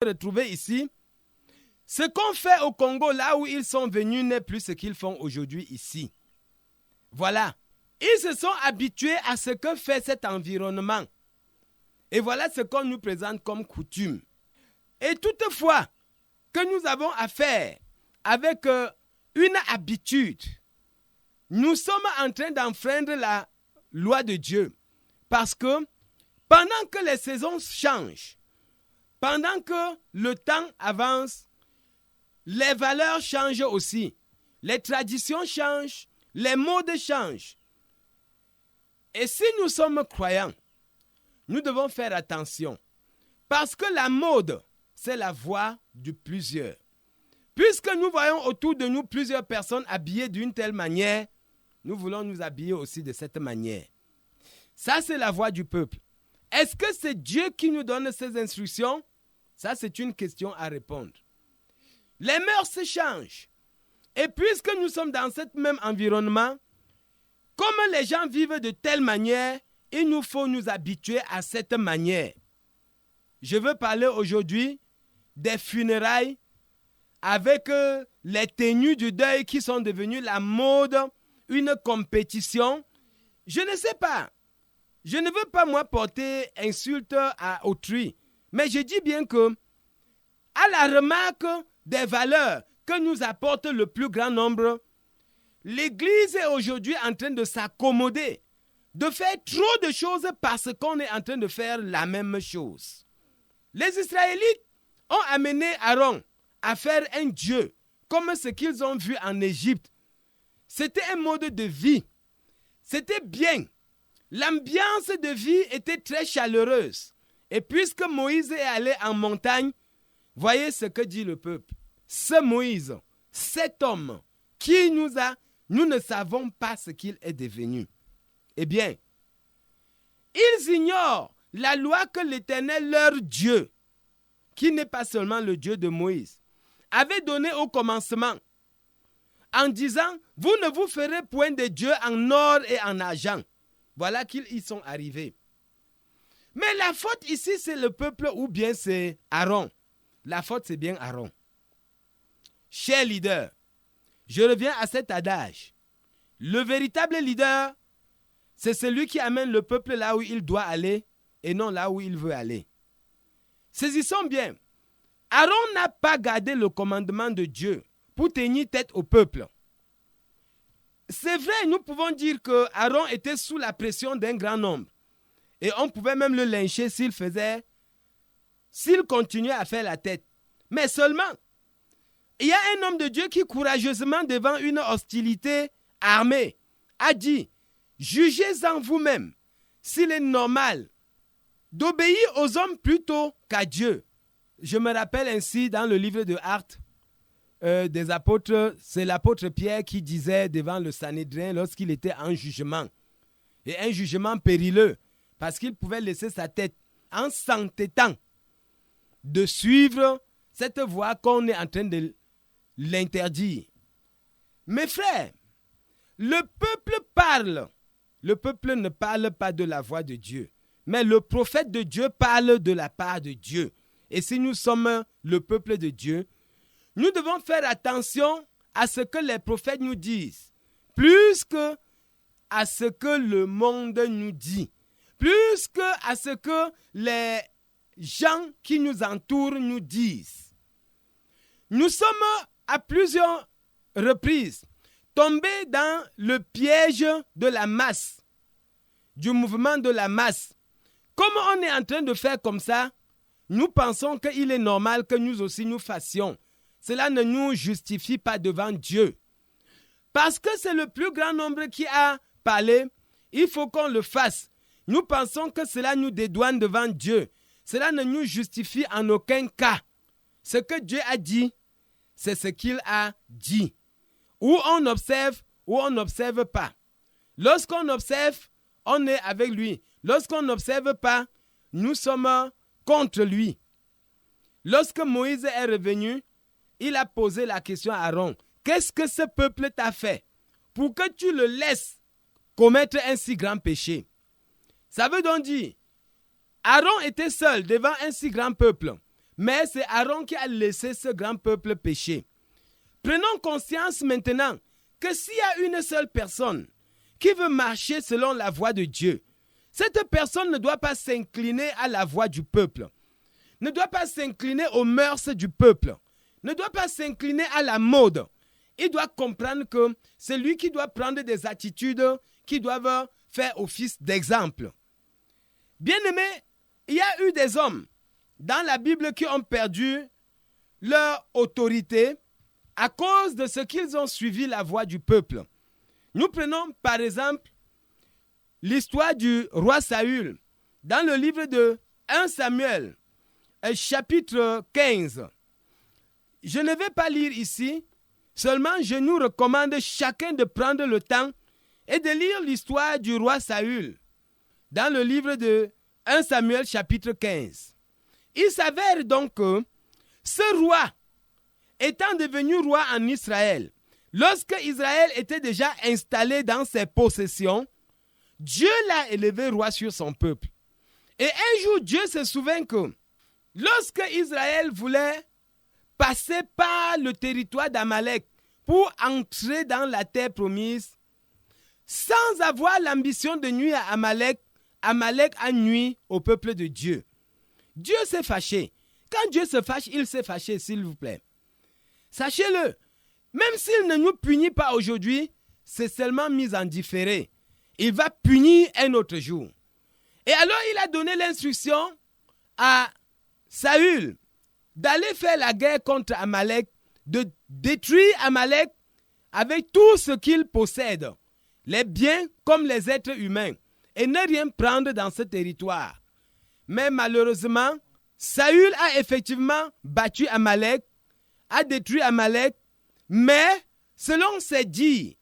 retrouver ici. Ce qu'on fait au Congo, là où ils sont venus, n'est plus ce qu'ils font aujourd'hui ici. Voilà. Ils se sont habitués à ce que fait cet environnement. Et voilà ce qu'on nous présente comme coutume. Et toutefois, que nous avons affaire avec une habitude, nous sommes en train d'enfreindre la loi de Dieu. Parce que pendant que les saisons changent, pendant que le temps avance, les valeurs changent aussi. Les traditions changent, les modes changent. Et si nous sommes croyants, nous devons faire attention. Parce que la mode, c'est la voie de plusieurs. Puisque nous voyons autour de nous plusieurs personnes habillées d'une telle manière, nous voulons nous habiller aussi de cette manière. Ça, c'est la voix du peuple. Est-ce que c'est Dieu qui nous donne ces instructions? Ça, c'est une question à répondre. Les mœurs se changent. Et puisque nous sommes dans ce même environnement, comme les gens vivent de telle manière, il nous faut nous habituer à cette manière. Je veux parler aujourd'hui des funérailles avec les tenues du deuil qui sont devenues la mode, une compétition. Je ne sais pas. Je ne veux pas, moi, porter insulte à autrui. Mais je dis bien que, à la remarque des valeurs que nous apporte le plus grand nombre, l'Église est aujourd'hui en train de s'accommoder, de faire trop de choses parce qu'on est en train de faire la même chose. Les Israélites ont amené Aaron à faire un dieu, comme ce qu'ils ont vu en Égypte. C'était un mode de vie. C'était bien. L'ambiance de vie était très chaleureuse. Et puisque Moïse est allé en montagne, voyez ce que dit le peuple. Ce Moïse, cet homme qui nous ne savons pas ce qu'il est devenu. Eh bien, ils ignorent la loi que l'Éternel, leur Dieu, qui n'est pas seulement le Dieu de Moïse, avait donnée au commencement, en disant, vous ne vous ferez point de Dieu en or et en argent. Voilà qu'ils y sont arrivés. Mais la faute ici, c'est le peuple ou bien c'est Aaron. La faute, c'est bien Aaron. Cher leader, je reviens à cet adage. Le véritable leader, c'est celui qui amène le peuple là où il doit aller et non là où il veut aller. Saisissons bien. Aaron n'a pas gardé le commandement de Dieu pour tenir tête au peuple. C'est vrai, nous pouvons dire que Aaron était sous la pression d'un grand nombre. Et on pouvait même le lyncher s'il continuait à faire la tête. Mais seulement, il y a un homme de Dieu qui courageusement devant une hostilité armée a dit, jugez-en vous-même s'il est normal d'obéir aux hommes plutôt qu'à Dieu. Je me rappelle ainsi dans le livre de Actes des apôtres, c'est l'apôtre Pierre qui disait devant le Sanhédrin lorsqu'il était en jugement. Et un jugement périlleux, parce qu'il pouvait laisser sa tête en s'entêtant de suivre cette voie qu'on est en train de l'interdire. Mes frères, le peuple parle. Le peuple ne parle pas de la voix de Dieu, mais le prophète de Dieu parle de la part de Dieu. Et si nous sommes le peuple de Dieu, nous devons faire attention à ce que les prophètes nous disent, plus que à ce que le monde nous dit, plus que à ce que les gens qui nous entourent nous disent. Nous sommes à plusieurs reprises tombés dans le piège de la masse, du mouvement de la masse. Comme on est en train de faire comme ça, nous pensons qu'il est normal que nous aussi nous fassions. Cela ne nous justifie pas devant Dieu. Parce que c'est le plus grand nombre qui a parlé, il faut qu'on le fasse. Nous pensons que cela nous dédouane devant Dieu. Cela ne nous justifie en aucun cas. Ce que Dieu a dit, c'est ce qu'il a dit. Ou on observe, ou on n'observe pas. Lorsqu'on observe, on est avec lui. Lorsqu'on n'observe pas, nous sommes contre lui. Lorsque Moïse est revenu, il a posé la question à Aaron. Qu'est-ce que ce peuple t'a fait pour que tu le laisses commettre un si grand péché? Ça veut donc dire, Aaron était seul devant un si grand peuple. mais c'est Aaron qui a laissé ce grand peuple pécher. Prenons conscience maintenant que s'il y a une seule personne qui veut marcher selon la voie de Dieu, cette personne ne doit pas s'incliner à la voix du peuple, ne doit pas s'incliner aux mœurs du peuple, ne doit pas s'incliner à la mode. Il doit comprendre que c'est lui qui doit prendre des attitudes qui doivent faire office d'exemple. Bien-aimé, il y a eu des hommes dans la Bible qui ont perdu leur autorité à cause de ce qu'ils ont suivi la voie du peuple. Nous prenons par exemple l'histoire du roi Saül dans le livre de 1 Samuel, chapitre 15. Je ne vais pas lire ici, seulement je nous recommande chacun de prendre le temps et de lire l'histoire du roi Saül dans le livre de 1 Samuel chapitre 15. Il s'avère donc que ce roi, étant devenu roi en Israël, lorsque Israël était déjà installé dans ses possessions, Dieu l'a élevé roi sur son peuple. Et un jour, Dieu se souvint que lorsque Israël voulait passer par le territoire d'Amalek pour entrer dans la terre promise, sans avoir l'ambition de nuire à Amalek, Amalek a nui au peuple de Dieu. Dieu s'est fâché. Quand Dieu se fâche, il s'est fâché, s'il vous plaît. Sachez-le, même s'il ne nous punit pas aujourd'hui, c'est seulement mis en différé. Il va punir un autre jour. Et alors il a donné l'instruction à Saül d'aller faire la guerre contre Amalek, de détruire Amalek avec tout ce qu'il possède, les biens comme les êtres humains, et ne rien prendre dans ce territoire. Mais malheureusement, Saül a effectivement battu Amalek, a détruit Amalek, mais selon ses dires,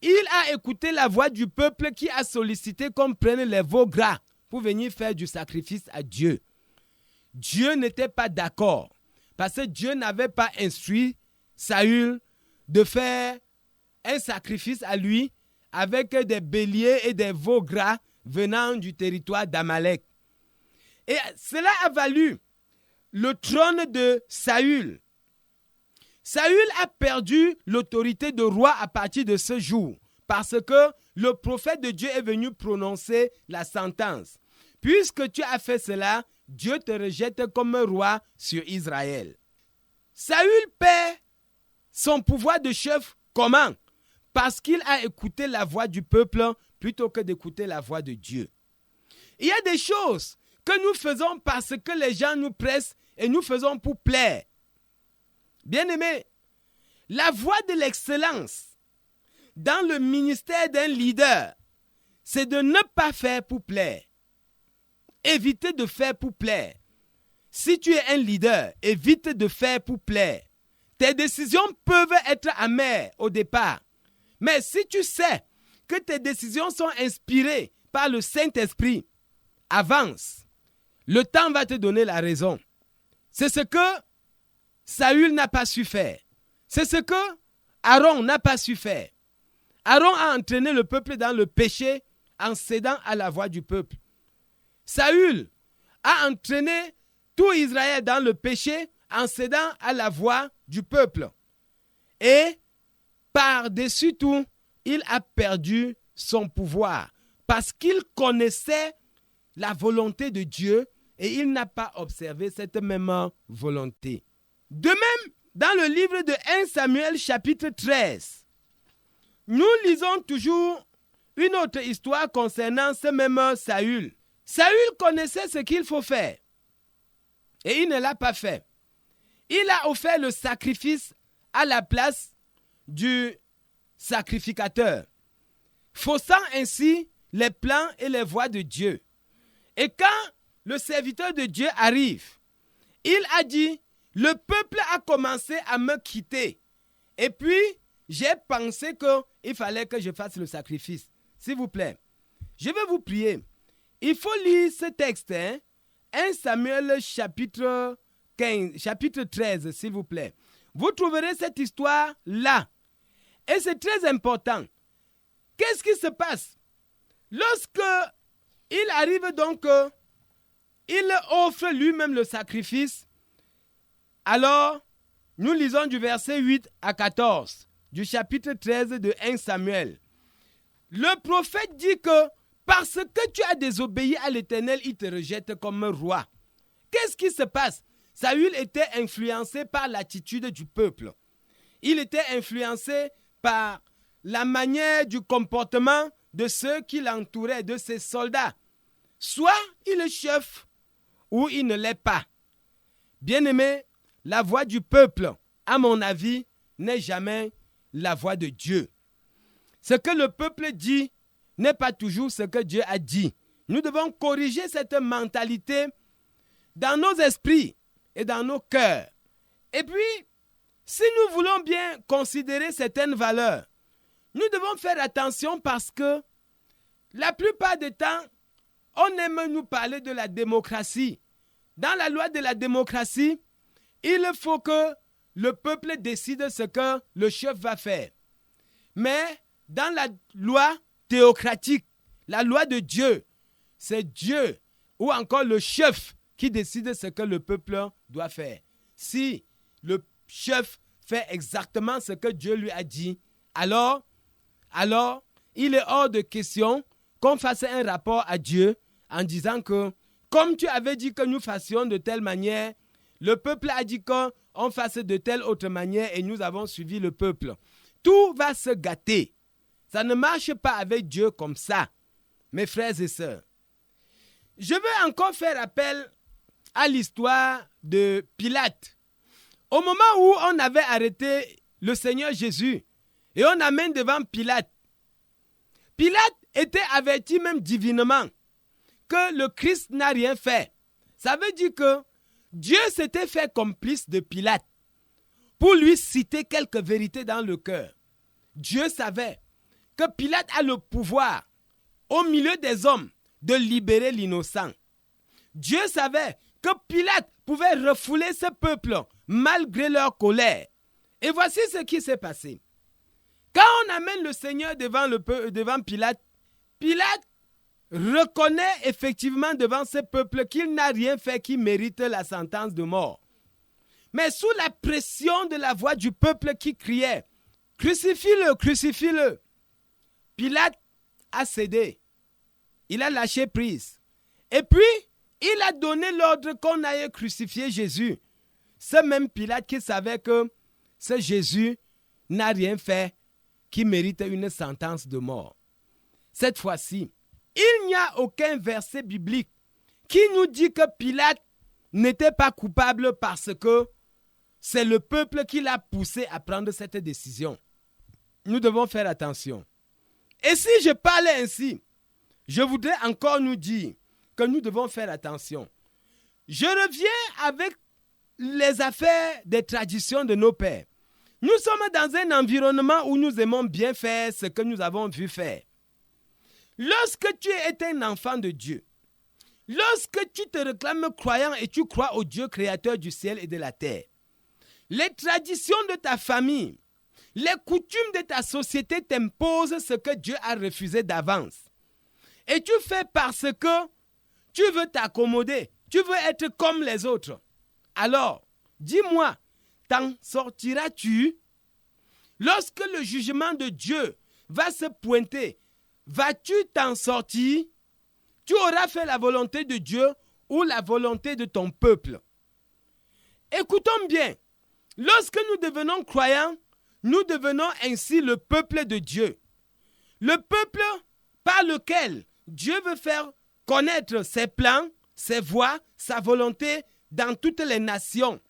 il a écouté la voix du peuple qui a sollicité qu'on prenne les veaux gras pour venir faire du sacrifice à Dieu. Dieu n'était pas d'accord parce que Dieu n'avait pas instruit Saül de faire un sacrifice à lui avec des béliers et des veaux gras venant du territoire d'Amalek. Et cela a valu le trône de Saül. Saül a perdu l'autorité de roi à partir de ce jour parce que le prophète de Dieu est venu prononcer la sentence. Puisque tu as fait cela, Dieu te rejette comme roi sur Israël. Saül perd son pouvoir de chef comment? Parce qu'il a écouté la voix du peuple plutôt que d'écouter la voix de Dieu. Il y a des choses que nous faisons parce que les gens nous pressent et nous faisons pour plaire. Bien-aimé, la voie de l'excellence dans le ministère d'un leader, c'est de ne pas faire pour plaire. Évitez de faire pour plaire. Si tu es un leader, évite de faire pour plaire. Tes décisions peuvent être amères au départ. Mais si tu sais que tes décisions sont inspirées par le Saint-Esprit, avance. Le temps va te donner la raison. C'est ce que Saül n'a pas su faire. C'est ce que Aaron n'a pas su faire. Aaron a entraîné le peuple dans le péché en cédant à la voix du peuple. Saül a entraîné tout Israël dans le péché en cédant à la voix du peuple. Et par-dessus tout, il a perdu son pouvoir parce qu'il connaissait la volonté de Dieu et il n'a pas observé cette même volonté. De même, dans le livre de 1 Samuel chapitre 13, nous lisons toujours une autre histoire concernant ce même Saül. Saül connaissait ce qu'il faut faire et il ne l'a pas fait. Il a offert le sacrifice à la place du sacrificateur, faussant ainsi les plans et les voies de Dieu. Et quand le serviteur de Dieu arrive, il a dit, le peuple a commencé à me quitter. Et puis, j'ai pensé qu'il fallait que je fasse le sacrifice. S'il vous plaît, je vais vous prier. Il faut lire ce texte, 1 Samuel chapitre 13, s'il vous plaît. Vous trouverez cette histoire là. Et c'est très important. Qu'est-ce qui se passe? Lorsque il arrive donc, il offre lui-même le sacrifice, Alors, nous lisons du verset 8 à 14 du chapitre 13 de 1 Samuel. Le prophète dit que parce que tu as désobéi à l'Éternel, il te rejette comme roi. Qu'est-ce qui se passe? Saül était influencé par l'attitude du peuple. Il était influencé par la manière du comportement de ceux qui l'entouraient, de ses soldats. Soit il est chef ou il ne l'est pas. Bien-aimé, la voix du peuple, à mon avis, n'est jamais la voix de Dieu. Ce que le peuple dit n'est pas toujours ce que Dieu a dit. Nous devons corriger cette mentalité dans nos esprits et dans nos cœurs. Et puis, si nous voulons bien considérer certaines valeurs, nous devons faire attention parce que la plupart du temps, on aime nous parler de la démocratie. Dans la loi de la démocratie, il faut que le peuple décide ce que le chef va faire. Mais dans la loi théocratique, la loi de Dieu, c'est Dieu ou encore le chef qui décide ce que le peuple doit faire. Si le chef fait exactement ce que Dieu lui a dit, alors il est hors de question qu'on fasse un rapport à Dieu en disant que, comme tu avais dit que nous fassions de telle manière, le peuple a dit qu'on fasse de telle autre manière et nous avons suivi le peuple. Tout va se gâter. Ça ne marche pas avec Dieu comme ça, mes frères et sœurs. Je veux encore faire appel à l'histoire de Pilate. Au moment où on avait arrêté le Seigneur Jésus et on amène devant Pilate, Pilate était averti même divinement que le Christ n'a rien fait. Ça veut dire que Dieu s'était fait complice de Pilate pour lui citer quelques vérités dans le cœur. Dieu savait que Pilate a le pouvoir au milieu des hommes de libérer l'innocent. Dieu savait que Pilate pouvait refouler ce peuple malgré leur colère. Et voici ce qui s'est passé. Quand on amène le Seigneur devant Pilate, Pilate reconnaît effectivement devant ce peuple qu'il n'a rien fait qui mérite la sentence de mort. Mais sous la pression de la voix du peuple qui criait « Crucifie-le, crucifie-le », Pilate a cédé. Il a lâché prise. Et puis, il a donné l'ordre qu'on aille crucifier Jésus. Ce même Pilate qui savait que ce Jésus n'a rien fait qui mérite une sentence de mort. Cette fois-ci, il n'y a aucun verset biblique qui nous dit que Pilate n'était pas coupable parce que c'est le peuple qui l'a poussé à prendre cette décision. Nous devons faire attention. Et si je parlais ainsi, je voudrais encore nous dire que nous devons faire attention. Je reviens avec les affaires des traditions de nos pères. Nous sommes dans un environnement où nous aimons bien faire ce que nous avons vu faire. Lorsque tu es un enfant de Dieu, lorsque tu te réclames croyant et tu crois au Dieu créateur du ciel et de la terre, les traditions de ta famille, les coutumes de ta société t'imposent ce que Dieu a refusé d'avance. Et tu fais parce que tu veux t'accommoder, tu veux être comme les autres. Alors, dis-moi, t'en sortiras-tu? Lorsque le jugement de Dieu va se pointer, vas-tu t'en sortir? Tu auras fait la volonté de Dieu ou la volonté de ton peuple. Écoutons bien, lorsque nous devenons croyants, nous devenons ainsi le peuple de Dieu. Le peuple par lequel Dieu veut faire connaître ses plans, ses voies, sa volonté dans toutes les nations.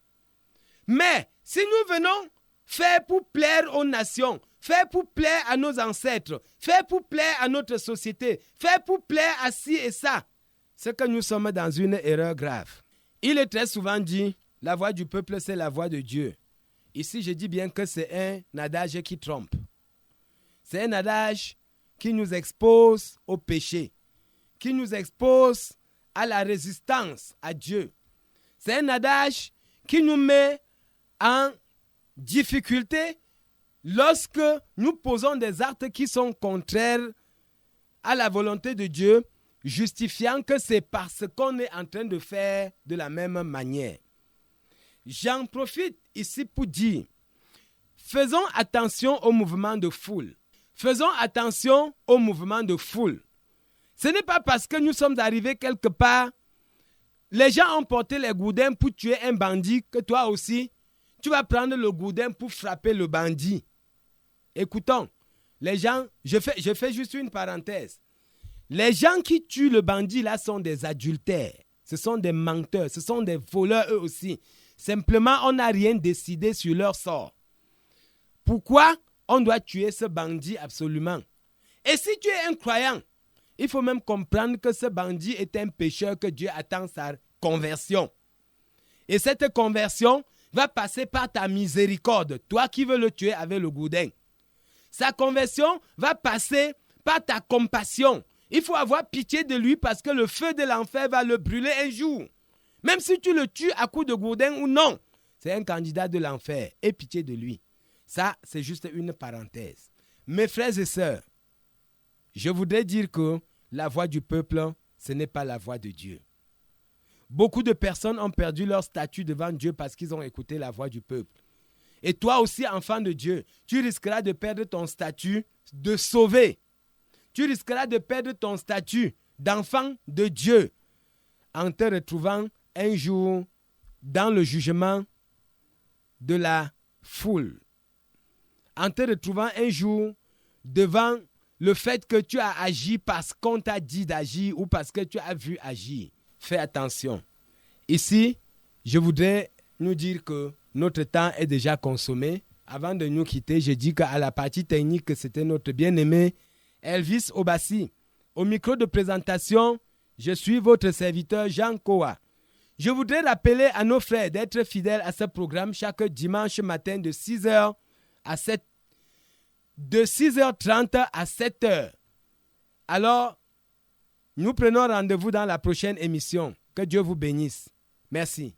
Mais si nous venons faire pour plaire aux nations, faire pour plaire à nos ancêtres, faire pour plaire à notre société, faire pour plaire à ci et ça, c'est que nous sommes dans une erreur grave. Il est très souvent dit, la voix du peuple, c'est la voix de Dieu. Ici, je dis bien que c'est un adage qui trompe. C'est un adage qui nous expose au péché, qui nous expose à la résistance à Dieu. C'est un adage qui nous met en difficulté lorsque nous posons des actes qui sont contraires à la volonté de Dieu, justifiant que c'est parce qu'on est en train de faire de la même manière. j'en profite ici pour dire, faisons attention au mouvement de foule. Faisons attention au mouvement de foule. Ce n'est pas parce que nous sommes arrivés quelque part, les gens ont porté les gourdins pour tuer un bandit, que toi aussi, tu vas prendre le gourdin pour frapper le bandit. Écoutons, les gens, je fais juste une parenthèse. Les gens qui tuent le bandit là sont des adultères, ce sont des menteurs, ce sont des voleurs eux aussi. Simplement, on n'a rien décidé sur leur sort. Pourquoi on doit tuer ce bandit absolument? Et si tu es un croyant, il faut même comprendre que ce bandit est un pécheur, que Dieu attend sa conversion. Et cette conversion va passer par ta miséricorde, toi qui veux le tuer avec le gourdin. Sa conversion va passer par ta compassion. Il faut avoir pitié de lui parce que le feu de l'enfer va le brûler un jour. Même si tu le tues à coups de gourdin ou non, c'est un candidat de l'enfer. Aie pitié de lui. Ça, c'est juste une parenthèse. Mes frères et sœurs, je voudrais dire que la voix du peuple, ce n'est pas la voix de Dieu. Beaucoup de personnes ont perdu leur statut devant Dieu parce qu'ils ont écouté la voix du peuple. Et toi aussi, enfant de Dieu, tu risqueras de perdre ton statut de sauvé. Tu risqueras de perdre ton statut d'enfant de Dieu en te retrouvant un jour dans le jugement de la foule. En te retrouvant un jour devant le fait que tu as agi parce qu'on t'a dit d'agir ou parce que tu as vu agir. Fais attention. Ici, je voudrais nous dire que notre temps est déjà consommé. Avant de nous quitter, je dis qu'à la partie technique, c'était notre bien-aimé Elvis Obassi. Au micro de présentation, je suis votre serviteur Jean Koa. Je voudrais rappeler à nos frères d'être fidèles à ce programme chaque dimanche matin de 6h à 7h. De 6h30 à 7h. Alors, nous prenons rendez-vous dans la prochaine émission. Que Dieu vous bénisse. Merci.